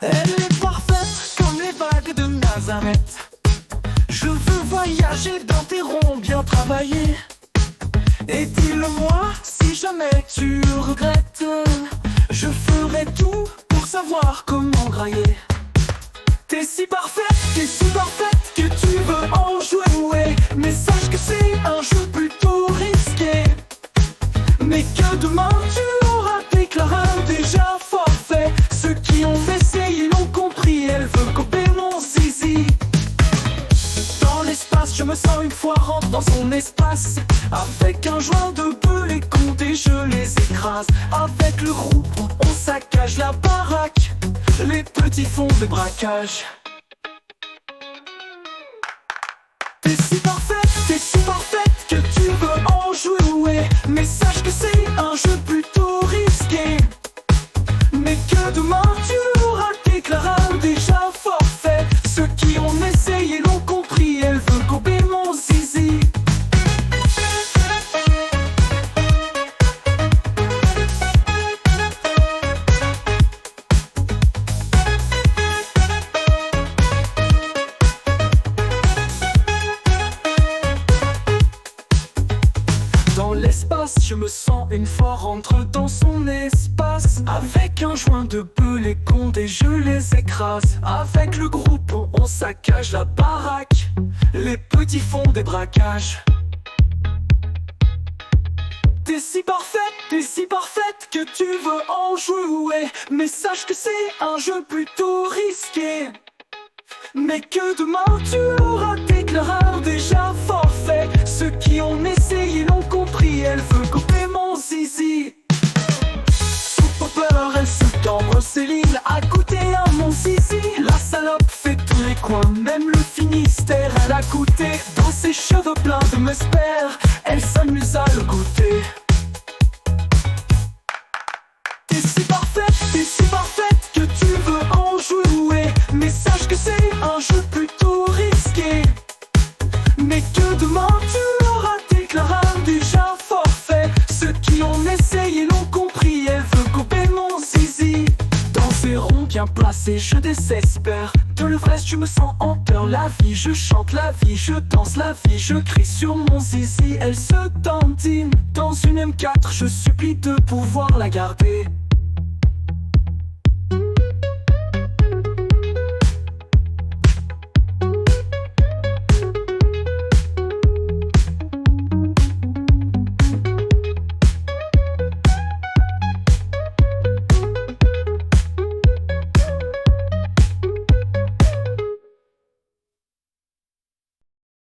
Elle est parfaite comme les vagues de Nazareth. Je veux voyager dans tes ronds bien travaillés. Et dis-le-moi si jamais tu regrettes. Je ferai tout pour savoir comment grailler. T'es si parfaite que tu veux en jouer. Mais sache que c'est un jeu plutôt risqué. Mais que demain tu auras déclaré déjà forfait. Ceux qui ont essayé l'ont compris, elle veut couper mon zizi. Dans l'espace, je me sens une fois rentre dans son espace. Avec un joint de bœuf, les comptes et je les écrase. Avec le groupe, on saccage la baraque. Les petits font des braquages. T'es si parfaite que tu veux en jouer. Mais sache que c'est un jeu plutôt risqué. Mais que demain tu auras déclaré déjà forfait. Ceux qui ont essayé l'ont compris, elle veut couper mon zizi. Dans l'espace, je me sens une fois rentre dans son espace. Avec un joint de bœuf, les comptes et je les écrase. Avec le groupe, on saccage la baraque. Les petits font des braquages. T'es si parfaite que tu veux en jouer. Mais sache que c'est un jeu plutôt risqué. Mais que demain tu auras déclaré déjà forfait. Ceux qui ont essayé l'ont compris, elle veut couper mon zizi. Sous Popper, elle se cambre Céline à goûter à mon zizi. La salope fait tous les coins, même le Finistère. Elle a goûté dans ses cheveux pleins de mesper. Elle s'amuse à le goûter. T'es si parfaite que tu veux en jouer. Mais sache que c'est un jeu plutôt risqué. Mais que demain tu auras déclaré déjà forfait. Ceux qui ont essayé l'ont compris, elle veut couper mon zizi. Dans ces ronds bien placés, je désespère. De l'ivresse, je me sens en peur. La vie, je chante la vie, je danse la vie, je crie sur mon zizi. Elle se tantine dans une M4, je supplie de pouvoir la garder.